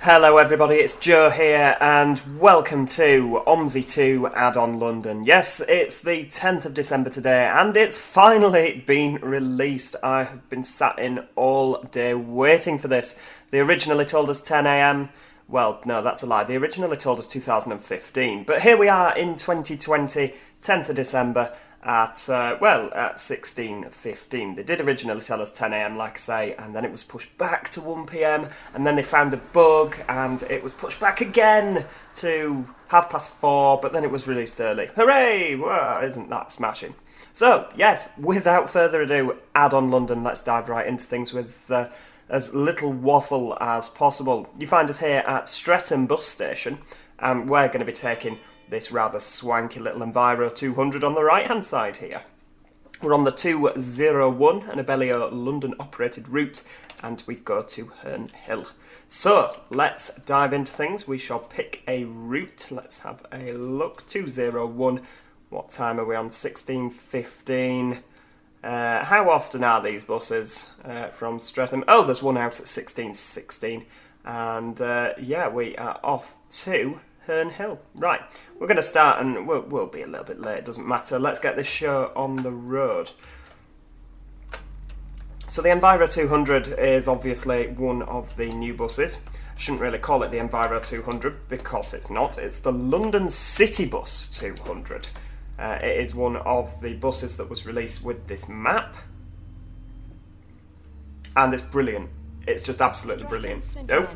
Hello everybody, it's Joe here and welcome to Omsi to Addon London. Yes, it's the 10th of December today and it's finally been released. I have been sat in all day waiting for this. They originally told us 10 AM. Well, no, that's a lie. They originally told us 2015. But here we are in 2020, 10th of December, at 16:15. They did originally tell us 10 AM, like I say, and then it was pushed back to 1 PM, and then they found a bug, and it was pushed back again to 4:30, but then it was released early. Hooray! Whoa, isn't that smashing? So, yes, without further ado, Addon London, let's dive right into things with as little waffle as possible. You find us here at Streatham bus station, and we're going to be taking this rather swanky little Enviro200 on the right hand side here. We're on the 201, an Abellio London operated route, and we go to Herne Hill. So let's dive into things. We shall pick a route. Let's have a look. 201. What time are we on? 16:15. How often are these buses from Streatham? Oh, there's one out at 16:16, and yeah, we are off to Herne Hill. Right, we're going to start, and we'll be a little bit late, it doesn't matter. Let's get this show on the road. So the Enviro200 is obviously one of the new buses. I shouldn't really call it the Enviro200 because it's not. It's the London Citybus 200. It is one of the buses that was released with this map, and it's brilliant. It's just absolutely brilliant. Oh,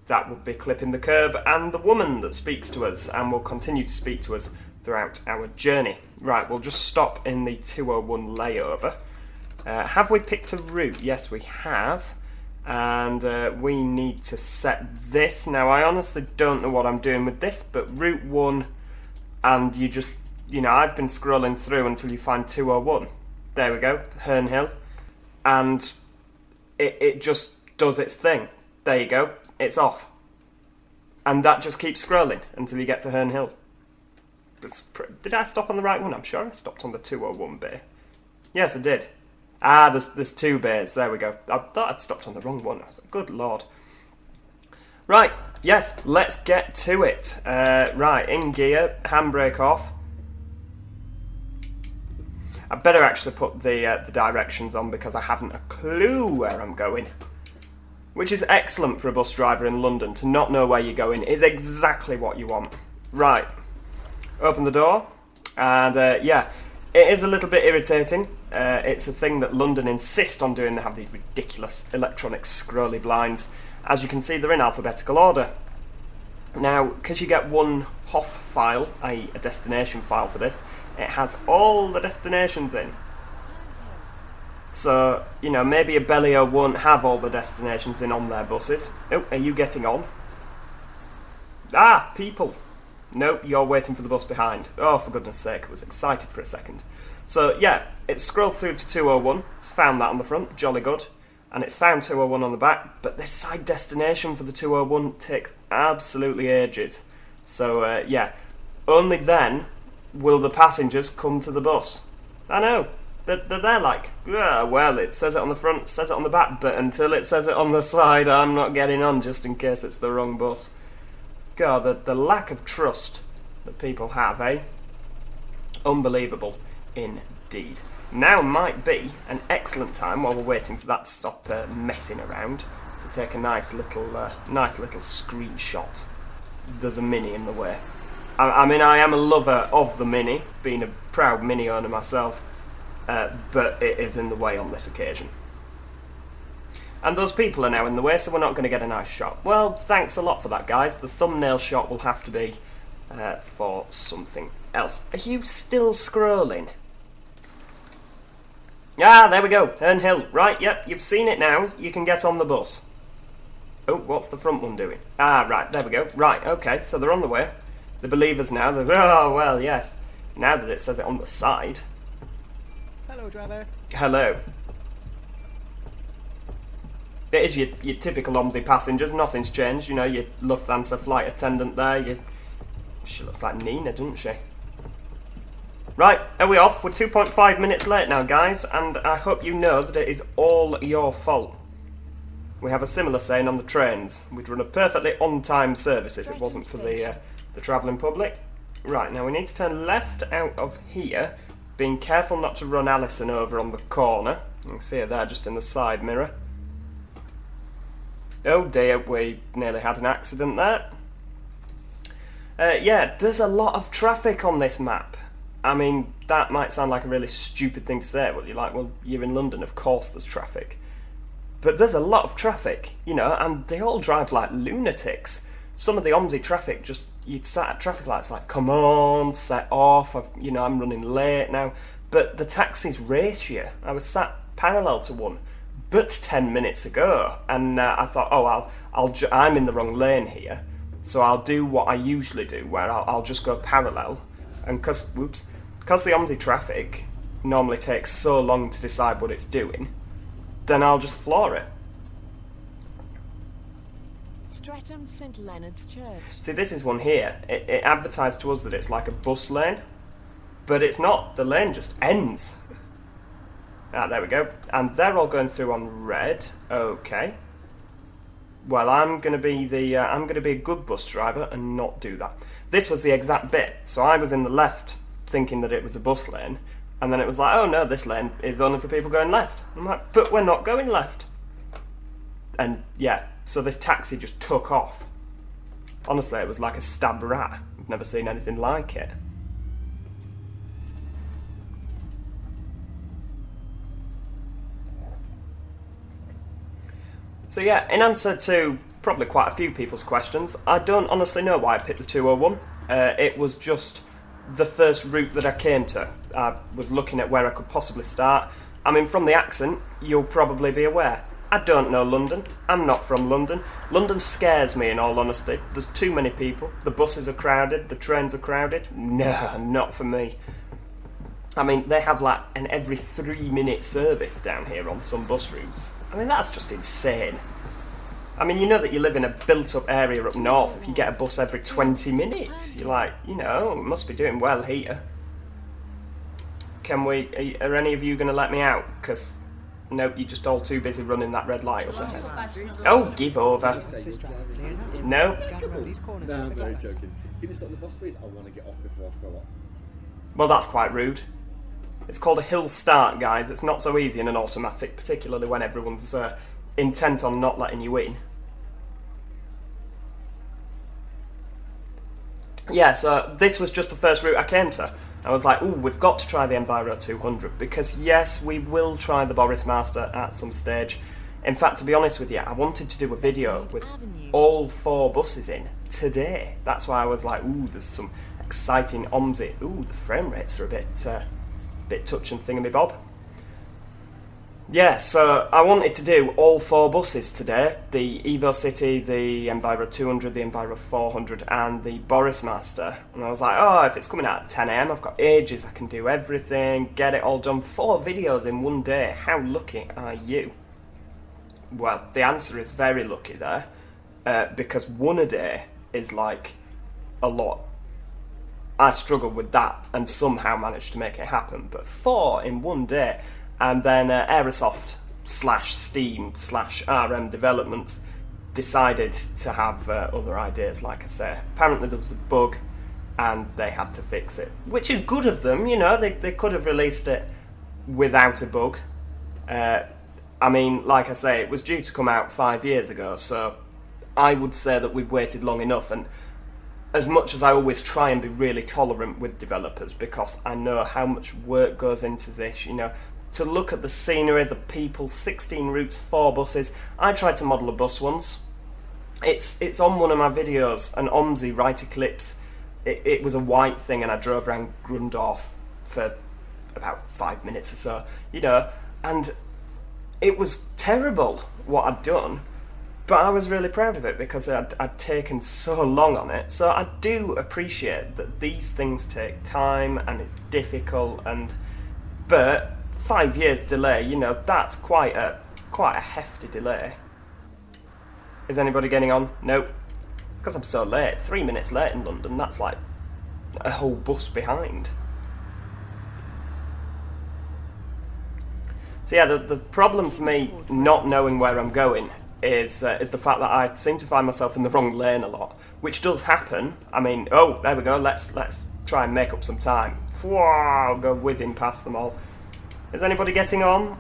that would be clipping the curb and the woman that speaks to us and will continue to speak to us throughout our journey. Right, we'll just stop in the 201 layover. Have we picked a route? Yes, we have. And we need to set this. Now, I honestly don't know what I'm doing with this, but route 1, and you just, you know, I've been scrolling through until you find 201. There we go, Herne Hill. And it just does its thing. There you go, it's off. And that just keeps scrolling until you get to Herne Hill. Did I stop on the right one? I'm sure I stopped on the 201 bay. Yes, I did. Ah, there's two bays, there we go. I thought I'd stopped on the wrong one. I was like, good lord. Right, yes, let's get to it. Right, in gear, handbrake off. I better actually put the directions on because I haven't a clue where I'm going. Which is excellent for a bus driver in London. To not know where you're going is exactly what you want. Right, open the door, and yeah, it is a little bit irritating. It's a thing that London insist on doing. They have these ridiculous electronic scrolly blinds. As you can see, they're in alphabetical order. Now, because you get one HOF file, i.e. a destination file for this, it has all the destinations in. So, you know, maybe Abellio won't have all the destinations in on their buses. Oh, are you getting on? Ah, people. No, you're waiting for the bus behind. Oh, for goodness sake, I was excited for a second. So, yeah, it's scrolled through to 201. It's found that on the front, jolly good. And it's found 201 on the back, but this side destination for the 201 takes absolutely ages. So, yeah, only then will the passengers come to the bus. I know, they're there like, well, it says it on the front, it says it on the back, but until it says it on the side, I'm not getting on just in case it's the wrong bus. God, the lack of trust that people have, eh? Unbelievable indeed. Now might be an excellent time, while we're waiting for that to stop messing around, to take a nice little screenshot. There's a Mini in the way. I mean, I am a lover of the Mini, being a proud Mini owner myself, but it is in the way on this occasion. And those people are now in the way, so we're not going to get a nice shot. Well, thanks a lot for that, guys. The thumbnail shot will have to be for something else. Are you still scrolling? Ah, there we go, Herne Hill. Right, yep, you've seen it now. You can get on the bus. Oh, what's the front one doing? Ah, right, there we go. Right, okay, so they're on the way. The believers now, oh, well, yes. Now that it says it on the side. Hello, driver. Hello. It is your typical Omsi passengers, nothing's changed. You know, your Lufthansa flight attendant there. She looks like Nina, doesn't she? Right, are we off? We're 2.5 minutes late now, guys, and I hope you know that it is all your fault. We have a similar saying on the trains. We'd run a perfectly on-time service if it Streatham wasn't for station. the travelling public. Right, now we need to turn left out of here, being careful not to run Alison over on the corner. You can see her there just in the side mirror. Oh dear, we nearly had an accident there. Yeah, there's a lot of traffic on this map. I mean, that might sound like a really stupid thing to say. Well, you're like, well, you're in London, of course there's traffic. But there's a lot of traffic, you know, and they all drive like lunatics. Some of the Omsi traffic, just, you'd sat at traffic lights like, come on, set off, I'm running late now. But the taxis race you. I was sat parallel to one, but 10 minutes ago, and I thought, oh, I'm in the wrong lane here, so I'll do what I usually do, where I'll just go parallel, and because the Omsi traffic normally takes so long to decide what it's doing, then I'll just floor it. Streatham St Leonard's Church. See, this is one here. It advertised to us that it's like a bus lane, but it's not. The lane just ends. Ah, there we go. And they're all going through on red. Okay. Well, I'm going to be a good bus driver and not do that. This was the exact bit. So I was in the left, thinking that it was a bus lane, and then it was like, oh no, this lane is only for people going left. I'm like, but we're not going left. And yeah, so this taxi just took off. Honestly, it was like a stabbed rat. I've never seen anything like it. So yeah, in answer to probably quite a few people's questions, I don't honestly know why I picked the 201. It was just the first route that I came to. I was looking at where I could possibly start. I mean, from the accent, you'll probably be aware. I don't know London. I'm not from London. London scares me, in all honesty. There's too many people. The buses are crowded. The trains are crowded. No, not for me. I mean, they have like an every 3-minute service down here on some bus routes. I mean, that's just insane. I mean, you know that you live in a built-up area up north. If you get a bus every 20 minutes, you're like, you know, we must be doing well here. Are any of you going to let me out? Because, nope, you're just all too busy running that red light up ahead. Oh, give over. No. No, I'm very joking. Can you stop the bus, please? I want to get off before I throw up. Well, that's quite rude. It's called a hill start, guys. It's not so easy in an automatic, particularly when everyone's intent on not letting you in. Yeah, so this was just the first route I came to. I was like, ooh, we've got to try the Enviro200, because yes, we will try the Boris Master at some stage. In fact, to be honest with you, I wanted to do a video with all 4 buses in today. That's why I was like, ooh, there's some exciting Omsi. Ooh, the frame rates are a bit touch and thingamabob. Yeah, so I wanted to do all 4 buses today. The Evo City, the Enviro200, the Enviro400 and the Boris Master. And I was like, oh, if it's coming out at 10 AM, I've got ages, I can do everything, get it all done. 4 videos in one day, how lucky are you? Well, the answer is very lucky there, because 1 a day is like a lot. I struggled with that and somehow managed to make it happen, but 4 in one day. And then Aerosoft /Steam/RM Developments decided to have other ideas, like I say. Apparently there was a bug and they had to fix it, which is good of them, you know, they could have released it without a bug. I mean, like I say, it was due to come out 5 years ago, so I would say that we've waited long enough. And as much as I always try and be really tolerant with developers, because I know how much work goes into this, you know, to look at the scenery, the people, 16 routes, 4 buses. I tried to model a bus once. It's on one of my videos, an Omsi right eclipse. It was a white thing and I drove around Grundorf for about 5 minutes or so, you know, and it was terrible what I'd done. But I was really proud of it because I'd taken so long on it. So I do appreciate that these things take time and it's difficult, but 5 years delay, you know, that's quite a hefty delay. Is anybody getting on? Nope. Because I'm so late. 3 minutes late in London, that's like a whole bus behind. So yeah, the problem for me not knowing where I'm going is the fact that I seem to find myself in the wrong lane a lot, which does happen. I mean, oh, there we go. Let's try and make up some time. Whoa, go whizzing past them all. Is anybody getting on?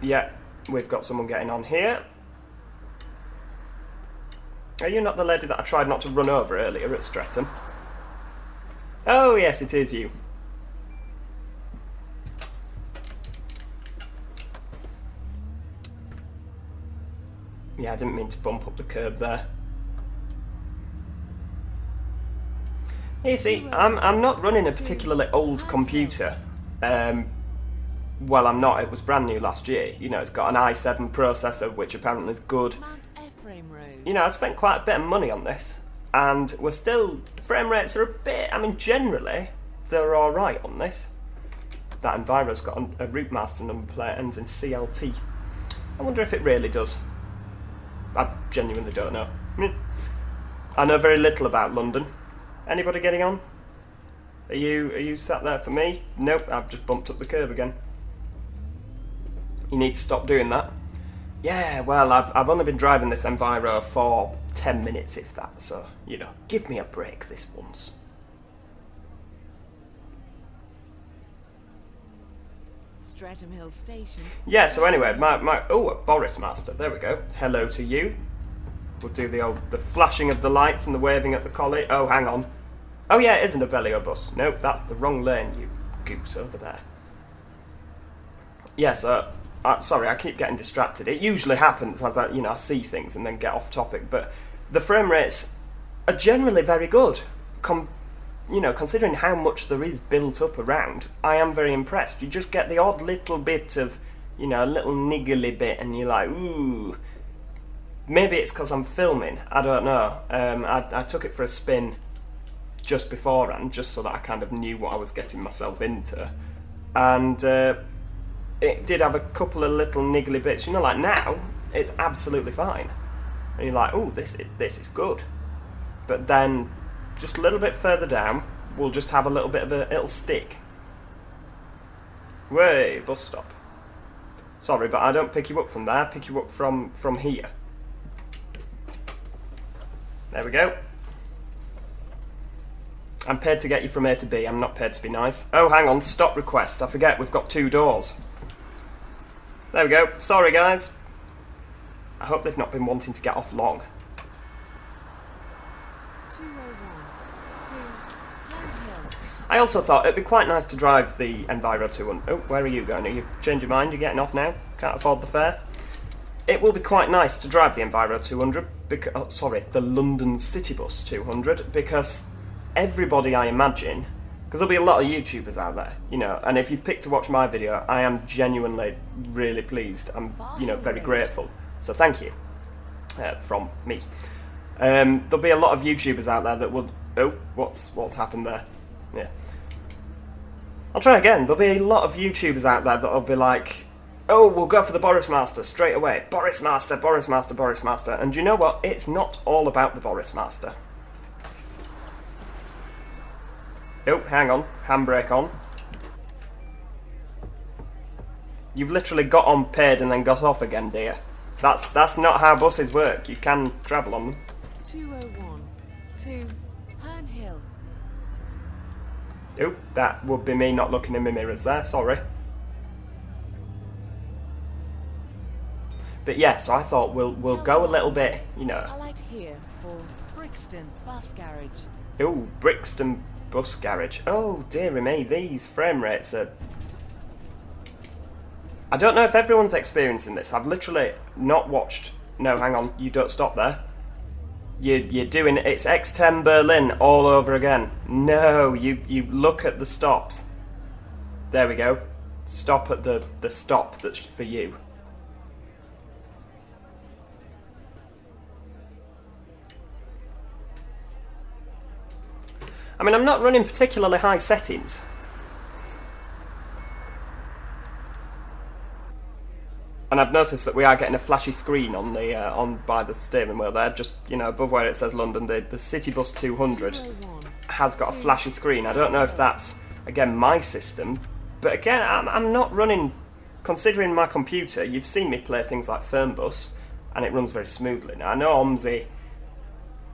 Yeah, we've got someone getting on here. Are you not the lady that I tried not to run over earlier at Streatham? Oh, yes, it is you. Yeah, I didn't mean to bump up the curb there. You see, I'm not running a particularly old computer. Well, I'm not. It was brand new last year. You know, it's got an i7 processor, which apparently is good. You know, I spent quite a bit of money on this, and we're still... frame rates are a bit... I mean, generally, they're alright on this. That Enviro's got a Route Master number plate, ends in CLT. I wonder if it really does. I genuinely don't know. I know very little about London. Anybody getting on? Are you sat there for me? Nope, I've just bumped up the curb again. You need to stop doing that. Yeah, well, I've only been driving this Enviro for 10 minutes, if that, so, you know, give me a break this once. Streatham Hill Station. Yeah, so anyway, oh, a Boris Master, there we go. Hello to you. We'll do the flashing of the lights and the waving at the collie. Oh, hang on. Oh yeah, it isn't a Velio bus. Nope, that's the wrong lane, you goose over there. Yeah, so... sorry, I keep getting distracted. It usually happens as I see things and then get off topic, but the frame rates are generally very good. Considering how much there is built up around, I am very impressed. You just get the odd little bit of, a little niggly bit, and you're like, ooh. Maybe it's because I'm filming, I don't know. I took it for a spin just beforehand, just so that I kind of knew what I was getting myself into. And... it did have a couple of little niggly bits. Like now, it's absolutely fine. And you're like, oh, this is good. But then, just a little bit further down, we'll just have a little bit of it'll stick. Way, bus stop. Sorry, but I don't pick you up from there, I pick you up from here. There we go. I'm paid to get you from A to B, I'm not paid to be nice. Oh, hang on, stop request. I forget, we've got 2 doors. There we go. Sorry, guys. I hope they've not been wanting to get off long. 201 to Herne Hill. I also thought it'd be quite nice to drive the Enviro200. Oh, where are you going? Are you changing your mind? You're getting off now? Can't afford the fare? It will be quite nice to drive the Enviro200, the London Citybus 200, because everybody, I imagine... Because there'll be a lot of YouTubers out there, and if you've picked to watch my video, I am genuinely really pleased. I'm, very grateful. So thank you from me. There'll be a lot of YouTubers out there that will... Oh, what's happened there? Yeah. I'll try again. There'll be a lot of YouTubers out there that'll be like, oh, we'll go for the Boris Master straight away. Boris Master, Boris Master, Boris Master. And you know what? It's not all about the Boris Master. Oh, hang on. Handbrake on. You've literally got on paid and then got off again, dear. That's not how buses work. You can travel on them. 201 to Herne Hill. Oh, that would be me not looking in my mirrors there. Sorry. But yeah, so I thought we'll go a little bit, I like to hear for Brixton Bus Garage. Oh, Brixton Bus Garage. Oh, dearie me, these frame rates are... I don't know if everyone's experiencing this. I've literally not watched... No, hang on, you don't stop there. You're doing... It's X10 Berlin all over again. No, you look at the stops. There we go. Stop at the stop that's for you. I mean, I'm not running particularly high settings. And I've noticed that we are getting a flashy screen on the by the steering wheel there, just above where it says London. The Citybus 200 has got a flashy screen. I don't know if that's again my system, but again I'm not running. Considering my computer, you've seen me play things like Fernbus. and it runs very smoothly. Now I know Omsi,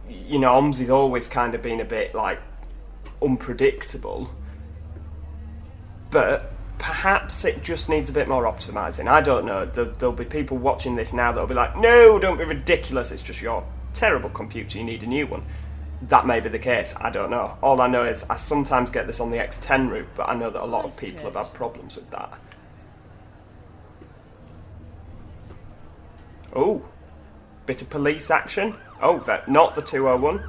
you know, Omsi's always kind of been a bit like unpredictable, but perhaps it just needs a bit more optimising. I don't know. There'll be people watching this now that'll be like, no, don't be ridiculous, it's just your terrible computer, you need a new one. That may be the case, I don't know. All I know is I sometimes get this on the X10 route, but I know that a lot of people have had problems with that. Oh, bit of police action. Oh, not the 201.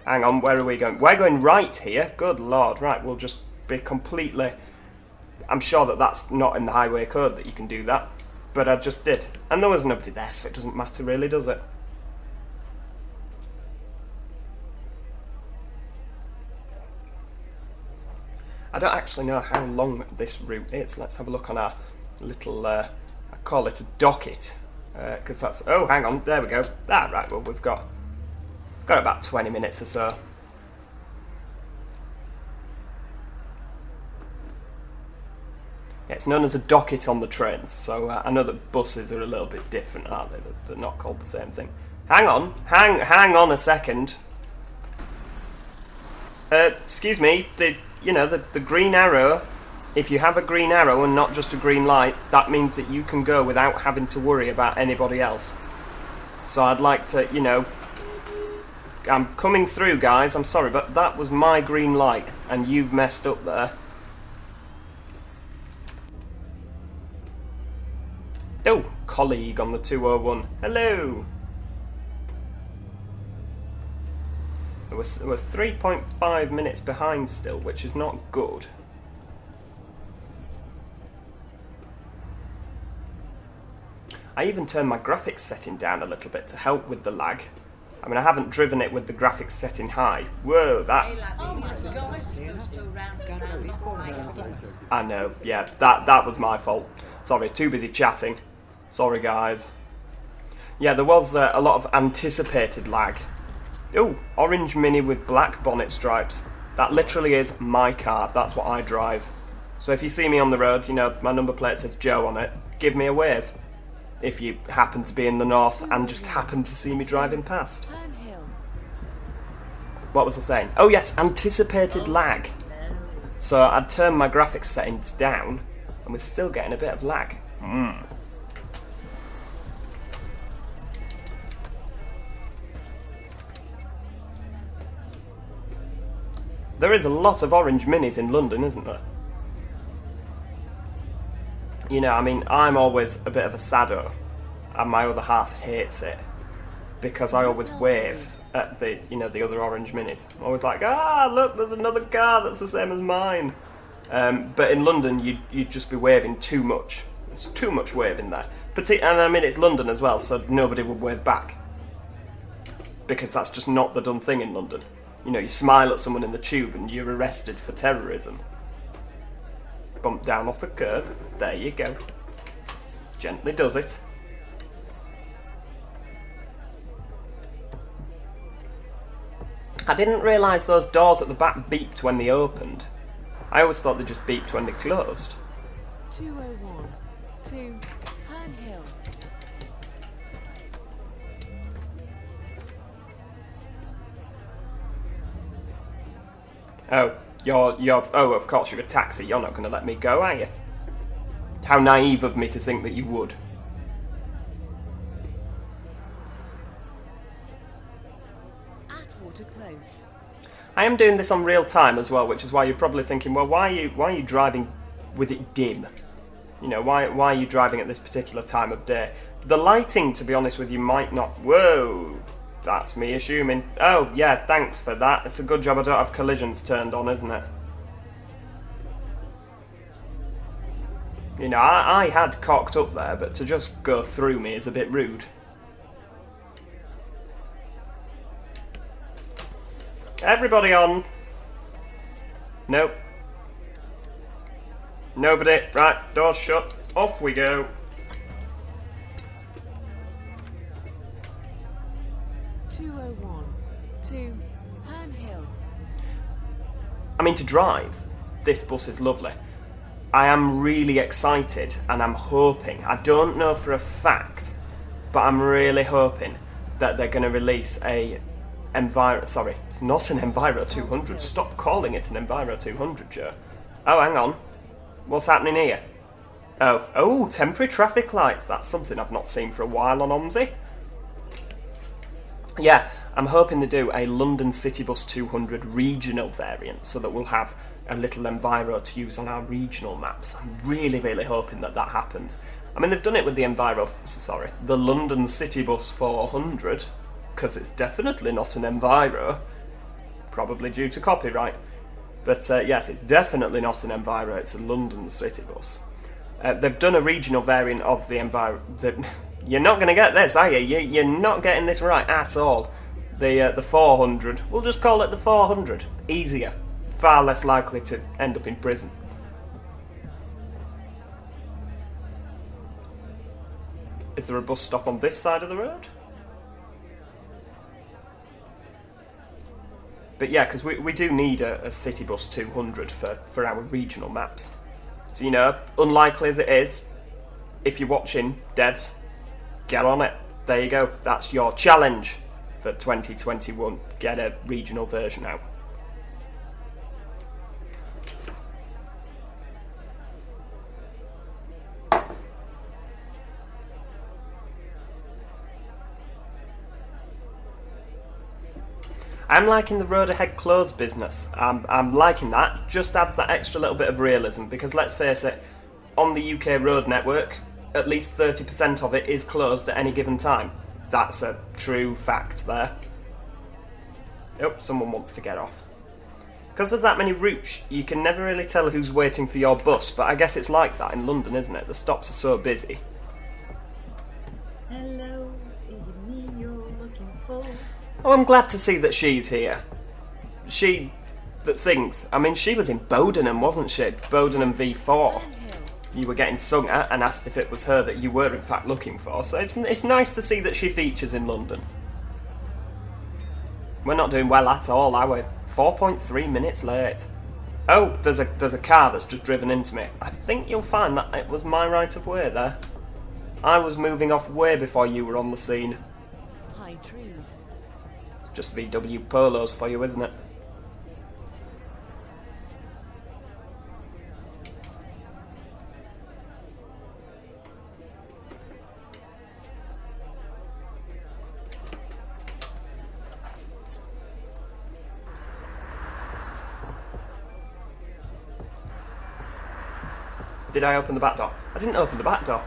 Hang on, where are we going? We're going right here. Good lord. Right, we'll just be completely... I'm sure that that's not in the highway code that you can do that, but I just did. And there was nobody there, so it doesn't matter really, does it? I don't actually know how long this route is. Let's have a look on our little, I call it a docket, because that's... Oh, hang on, there we go. Ah, right, well, we've got about 20 minutes or so. Yeah, it's known as a docket on the trains, so I know that buses are a little bit different, aren't they? They're not called the same thing. Hang on, hang on a second. Excuse me, the green arrow, if you have a green arrow and not just a green light, that means that you can go without having to worry about anybody else. So I'd like to, you know, I'm coming through, guys, I'm sorry, but that was my green light, and you've messed up there. Oh, colleague on the 201. Hello! We're 3.5 minutes behind still, which is not good. I even turned my graphics setting down a little bit to help with the lag. I mean, I haven't driven it with the graphics setting high. Whoa, that... I know, yeah, that was my fault. Sorry, too busy chatting. Sorry, guys. Yeah, there was a lot of anticipated lag. Oh, orange Mini with black bonnet stripes. That literally is my car. That's what I drive. So if you see me on the road, you know, my number plate says Joe on it, give me a wave. If you happen to be in the north and just happen to see me driving past. Herne Hill. What was I saying? Oh yes, anticipated lag. So I'd turned my graphics settings down and we're still getting a bit of lag. There is a lot of orange minis in London, isn't there? You know, I mean, I'm always a bit of a saddo, and my other half hates it, because I always wave at the, you know, the other orange minis. I'm always like, ah, look, there's another car that's the same as mine. But in London, you'd just be waving too much. There's too much waving there. And I mean, it's London as well, so nobody would wave back. Because that's just not the done thing in London. You know, you smile at someone in the tube and you're arrested for terrorism. Bump down off the curb. There you go. Gently does it. I didn't realise those doors at the back beeped when they opened. I always thought they just beeped when they closed. 201 to Herne Hill. Oh, oh, of course, you're a taxi. You're not going to let me go, are you? How naive of me to think that you would. Atwater Close. I am doing this on real time as well, which is why you're probably thinking, well, why are you driving with it dim? You know, why are you driving at this particular time of day? The lighting, to be honest with you, might not... Whoa! That's me assuming. Oh, yeah, thanks for that. It's a good job I don't have collisions turned on, isn't it? You know, I had cocked up there, but to just go through me is a bit rude. Everybody on. Nope. Nobody. Right, doors shut. Off we go. To Herne Hill. I mean, to drive, this bus is lovely. I am really excited and I'm hoping, I don't know for a fact, but I'm really hoping that they're going to release a sorry, it's not an Enviro200. Stop calling it an Enviro200, Joe. Oh, hang on. What's happening here? Oh, temporary traffic lights. That's something I've not seen for a while on Omsi. Yeah, I'm hoping they do a London Citybus 200 regional variant so that we'll have a little Enviro to use on our regional maps. I'm really, really hoping that that happens. I mean, they've done it with the the London Citybus 400, because it's definitely not an Enviro, probably due to copyright. But yes, it's definitely not an Enviro, it's a London Citybus. They've done a regional variant of the Enviro. You're not going to get this, are you? You're not getting this right at all. The 400, we'll just call it the 400. Easier. Far less likely to end up in prison. Is there a bus stop on this side of the road? But yeah, because we do need a Citybus 200 for our regional maps. So, you know, unlikely as it is, if you're watching, devs, get on it. There you go. That's your challenge for 2021. Get a regional version out. I'm liking the road ahead closed business. I'm liking that. Just adds that extra little bit of realism, because let's face it, on the UK road network, at least 30% of it is closed at any given time. That's a true fact there. Oh, someone wants to get off. Because there's that many routes, you can never really tell who's waiting for your bus, but I guess it's like that in London, isn't it? The stops are so busy. Hello, is it me you're looking for? Oh, I'm glad to see that she's here. She that sings. I mean, she was in Bodenham, wasn't she? Bodenham V4. Herne Hill. You were getting sung at and asked if it was her that you were in fact looking for. So it's nice to see that she features in London. We're not doing well at all, are we? 4.3 minutes late. Oh, there's a car that's just driven into me. I think you'll find that it was my right of way there. I was moving off way before you were on the scene. High trees. Just VW Polos for you, isn't it? Did I open the back door? I didn't open the back door.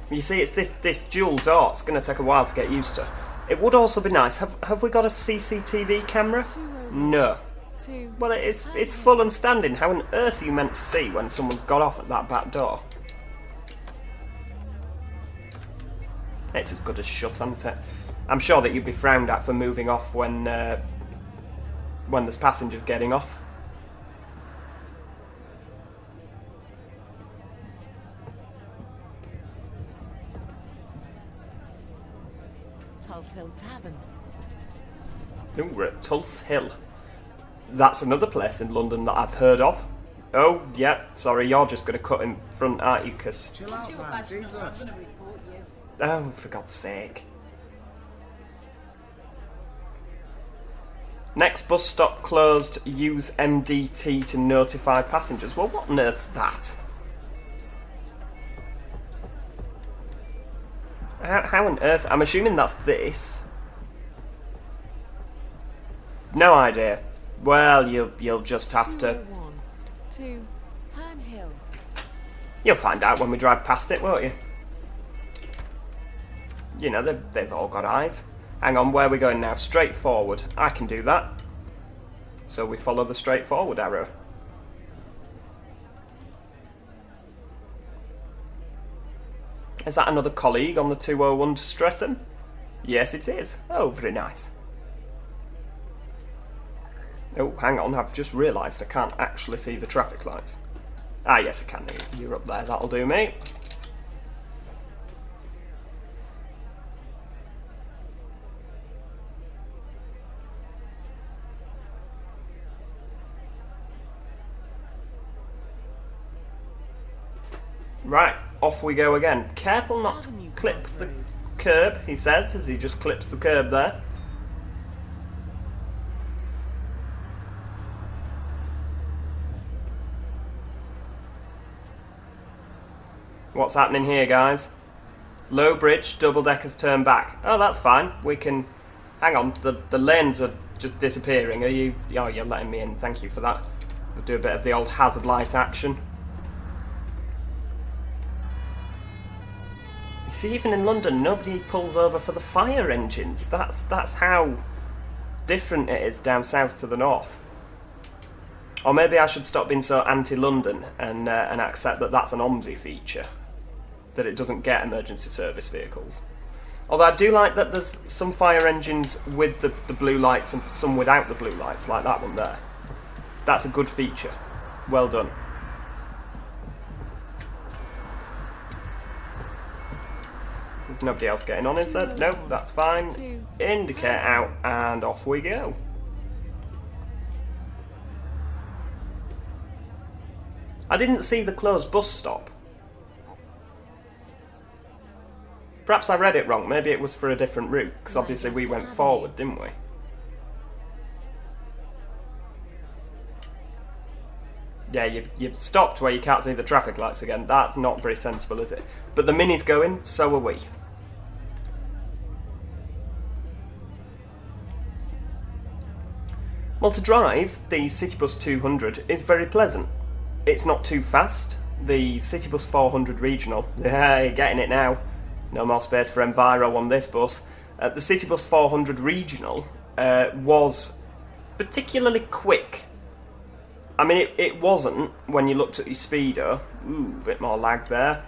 You see, it's this dual door. It's going to take a while to get used to. It would also be nice. Have we got a CCTV camera? No. Well, it's full and standing. How on earth are you meant to see when someone's got off at that back door? It's as good as shut, isn't it? I'm sure that you'd be frowned at for moving off when there's passengers getting off. Tulse Hill Tavern. Ooh, we're at Tulse Hill. That's another place in London that I've heard of. Oh, yeah, sorry, you're just going to cut in front, aren't you? Cause... Chill out, man. Jesus. Oh, for God's sake. Next bus stop closed. Use MDT to notify passengers. Well, what on earth's that? How on earth? I'm assuming that's this. No idea. Well, you'll just have to... 201 to Herne Hill. You'll find out when we drive past it, won't you? You know, they've all got eyes. Hang on, where are we going now? Straight forward. I can do that. So we follow the straight forward arrow. Is that another colleague on the 201 to Streatham? Yes, it is. Oh, very nice. Oh, hang on, I've just realised I can't actually see the traffic lights. Ah, yes, I can. You're up there, that'll do me. Right, off we go again. Careful not to clip the curb, he says, as he just clips the curb there. What's happening here, guys? Low bridge, double deckers turn back. Oh, that's fine. We can... Hang on, the lanes are just disappearing. Are you... Oh, you're letting me in. Thank you for that. We'll do a bit of the old hazard light action. You see, even in London, nobody pulls over for the fire engines. That's how different it is down south to the north. Or maybe I should stop being so anti-London and accept that that's an Omsi feature. That it doesn't get emergency service vehicles. Although I do like that there's some fire engines with the blue lights and some without the blue lights, like that one there. That's a good feature. Well done. There's nobody else getting on, is there? Nope, that's fine. Indicate out, and off we go. I didn't see the closed bus stop. Perhaps I read it wrong. Maybe it was for a different route, because obviously we went forward, didn't we? Yeah, you've stopped where you can't see the traffic lights again. That's not very sensible, is it? But the Mini's going, so are we. Well, to drive, the Citybus 200 is very pleasant. It's not too fast. The Citybus 400 Regional, yeah, you're getting it now. No more space for Enviro on this bus. The Citybus 400 Regional was particularly quick. I mean, it wasn't when you looked at your speedo. Ooh, a bit more lag there.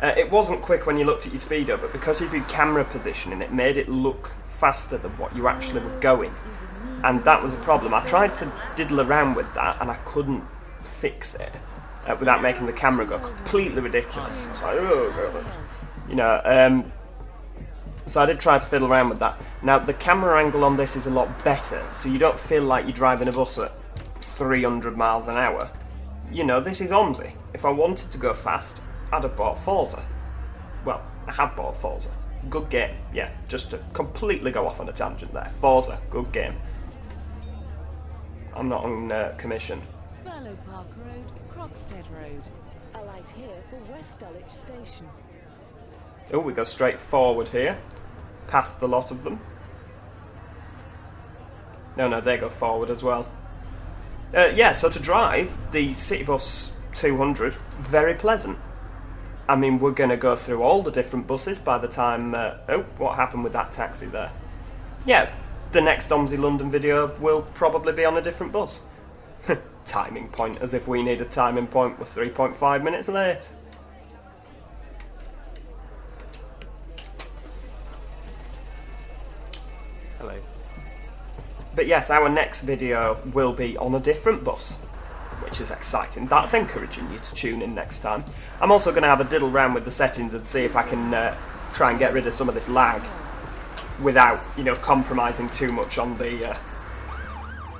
It wasn't quick when you looked at your speedo, but because of your camera positioning, it made it look faster than what you actually were going. And that was a problem. I tried to diddle around with that, and I couldn't fix it. Without making the camera go completely ridiculous. It's like, oh god. You know, so I did try to fiddle around with that. Now, the camera angle on this is a lot better, so you don't feel like you're driving a bus at 300 miles an hour. You know, this is Omsi. If I wanted to go fast, I'd have bought Forza. Well, I have bought Forza. Good game. Yeah, just to completely go off on a tangent there. Forza, good game. I'm not on commission. Furlough Park Road, Croxted Road. Alight here for West Dulwich Station. Oh, we go straight forward here. Past the lot of them. No, they go forward as well. Yeah, so to drive, the Citybus 200, very pleasant. I mean, we're going to go through all the different buses by the time... oh, what happened with that taxi there? Yeah, the next Omsi London video will probably be on a different bus. Timing point, as if we need a timing point. We're 3.5 minutes late. Hello. But yes, our next video will be on a different bus, which is exciting. That's encouraging you to tune in next time. I'm also going to have a diddle round with the settings and see if I can try and get rid of some of this lag without, you know, compromising too much on the...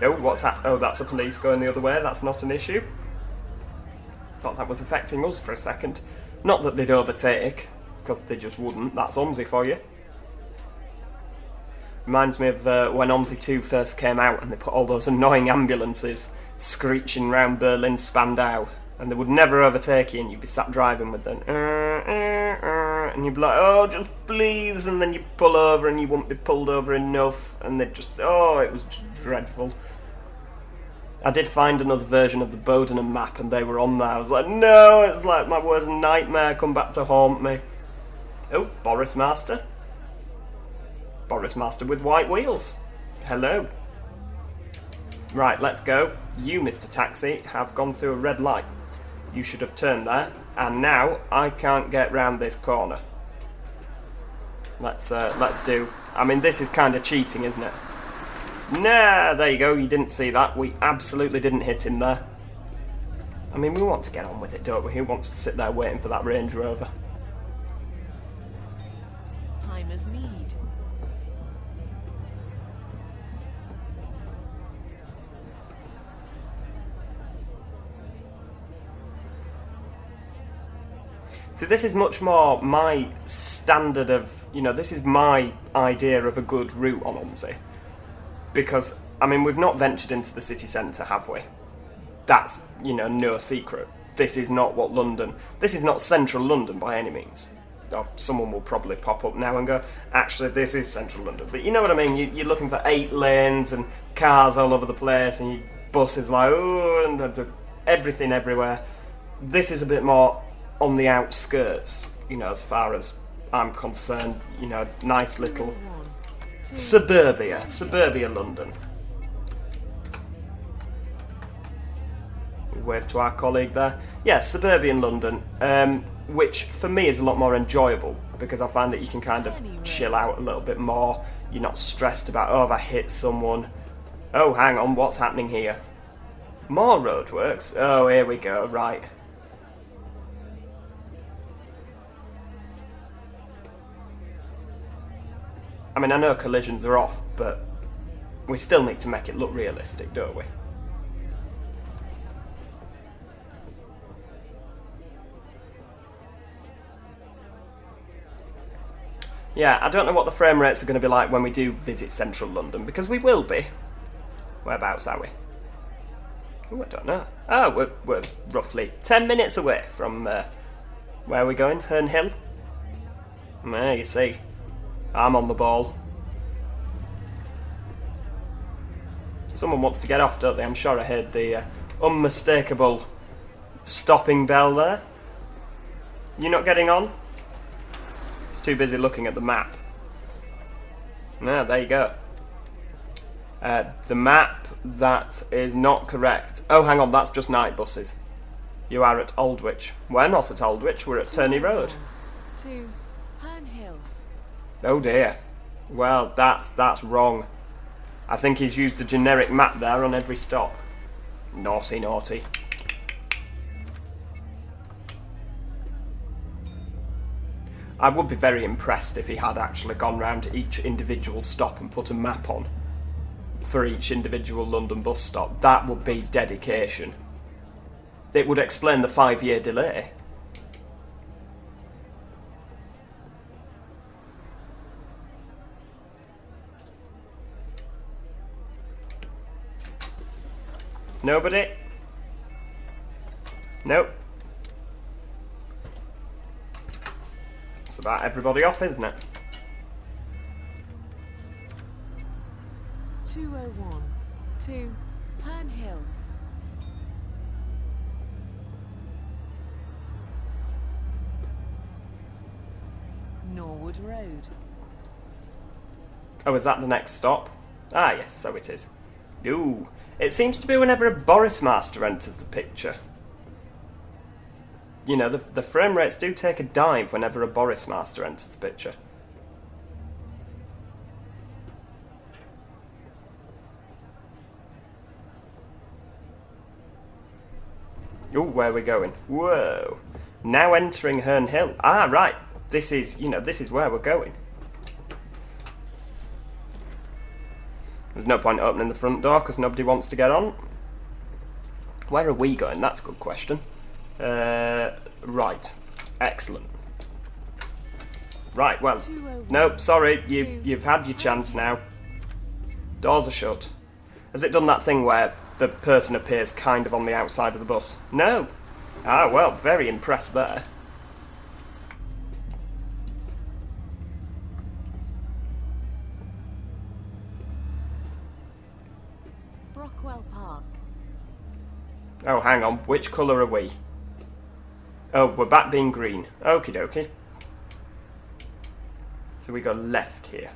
Oh, what's that? Oh, that's a police going the other way. That's not an issue. Thought that was affecting us for a second. Not that they'd overtake, because they just wouldn't. That's Omsi for you. Reminds me of when Omsi 2 first came out and they put all those annoying ambulances screeching round Berlin Spandau, and they would never overtake you, and you'd be sat driving with them, and you'd be like, oh, just please, and then you pull over and you wouldn't be pulled over enough, and they'd just, oh, it was just dreadful. I did find another version of the Bodenham map, and they were on there. I was like, no, it's like my worst nightmare come back to haunt me. Oh, Boris Master. Boris Master with white wheels. Hello. Right, let's go. You, Mr. Taxi, have gone through a red light. You should have turned there, and now I can't get round this corner. Let's do... I mean, this is kind of cheating, isn't it? Nah, there you go, you didn't see that. We absolutely didn't hit him there. I mean, we want to get on with it, don't we? Who wants to sit there waiting for that Range Rover? Hymer's Mead. See, this is much more my standard of, this is my idea of a good route on Omsi. Because, I mean, we've not ventured into the city centre, have we? That's, no secret. This is not this is not central London by any means. Oh, someone will probably pop up now and go, actually, this is central London. But you know what I mean? You're looking for 8 lanes and cars all over the place and your buses like, oh, and everything everywhere. This is a bit more on the outskirts, as far as I'm concerned. Nice little suburbia London. Wave to our colleague there. Yeah, suburban London. Which for me is a lot more enjoyable because I find that you can kind of chill out a little bit more. You're not stressed about, oh, have I hit someone? Oh, hang on, what's happening here? More roadworks? Oh, here we go, right. I mean, I know collisions are off, but we still need to make it look realistic, don't we? Yeah, I don't know what the frame rates are going to be like when we do visit central London, because we will be. Whereabouts are we? Oh, I don't know. Oh, we're roughly 10 minutes away from, where are we going? Herne Hill? There, you see. I'm on the ball. Someone wants to get off, don't they? I'm sure I heard the unmistakable stopping bell there. You not getting on? Too busy looking at the map. No, there you go. The map, that is not correct. Oh, hang on, that's just night buses. You are at Aldwych. We're not at Aldwych, we're at Turney Road. To Herne Hill. Oh dear. Well, that's wrong. I think he's used a generic map there on every stop. Naughty, naughty. I would be very impressed if he had actually gone round to each individual stop and put a map on for each individual London bus stop. That would be dedication. It would explain the 5-year delay. Nobody? Nope. It's about everybody off, isn't it? 201 to Herne Hill. Norwood Road. Oh, is that the next stop? Ah, yes, so it is. Ooh, it seems to be whenever a Boris Master enters the picture. You know, the frame rates do take a dive whenever a Boris Master enters the picture. Ooh, where are we going? Whoa. Now entering Herne Hill. Ah, right. This is, this is where we're going. There's no point opening the front door because nobody wants to get on. Where are we going? That's a good question. Right. Excellent. Right, well. Nope, sorry. You've had your chance now. Doors are shut. Has it done that thing where the person appears kind of on the outside of the bus? No. Ah, well, very impressed there. Brockwell Park. Oh, hang on. Which colour are we? Oh, we're back being green. Okie dokie. So we go left here.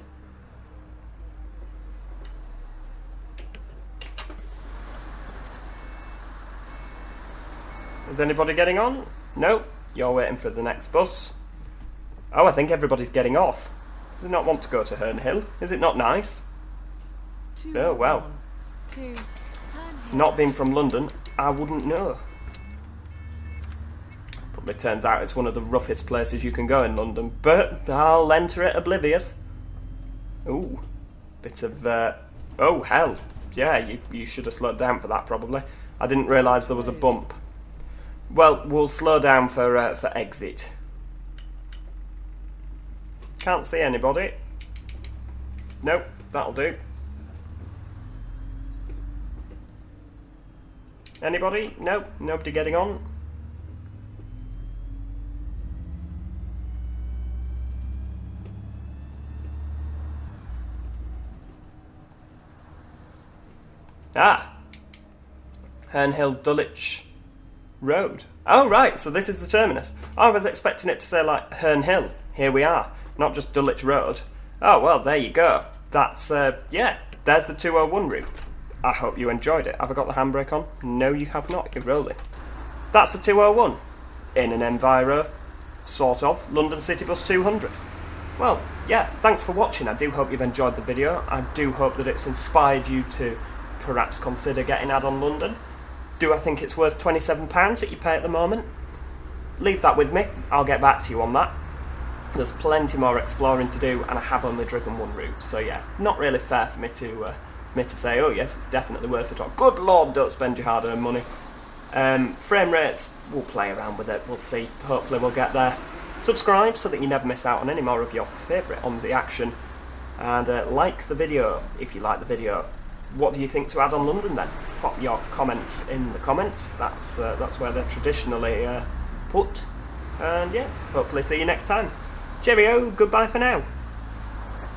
Is anybody getting on? No. You're waiting for the next bus. Oh, I think everybody's getting off. Do they not want to go to Herne Hill? Is it not nice? Oh, well. Not being from London, I wouldn't know. Probably turns out it's one of the roughest places you can go in London, but I'll enter it oblivious. Ooh. Bit of, oh, hell. Yeah, you should have slowed down for that, probably. I didn't realise there was a bump. Well, we'll slow down for exit. Can't see anybody. Nope, that'll do. Anybody? Nope, nobody getting on. Ah! Herne Hill, Dulwich Road. Oh right, so this is the terminus. I was expecting it to say like Herne Hill. Here we are, not just Dulwich Road. Oh well, there you go. That's, yeah, there's the 201 route. I hope you enjoyed it. Have I got the handbrake on? No, you have not. You're rolling. That's the 201. In an Enviro, sort of, London Citybus 200. Well, yeah, thanks for watching. I do hope you've enjoyed the video. I do hope that it's inspired you to perhaps consider getting Addon London. Do I think it's worth £27 that you pay at the moment? Leave that with me. I'll get back to you on that. There's plenty more exploring to do, and I have only driven one route, so yeah, not really fair for me to say, oh yes, it's definitely worth it. Or, good lord, don't spend your hard-earned money. Frame rates, we'll play around with it. We'll see. Hopefully we'll get there. Subscribe so that you never miss out on any more of your favourite Omsi action, and like the video if you like the video. What do you think to Addon London then? Pop your comments in the comments. That's where they're traditionally put. And yeah, hopefully see you next time. Cheerio, goodbye for now.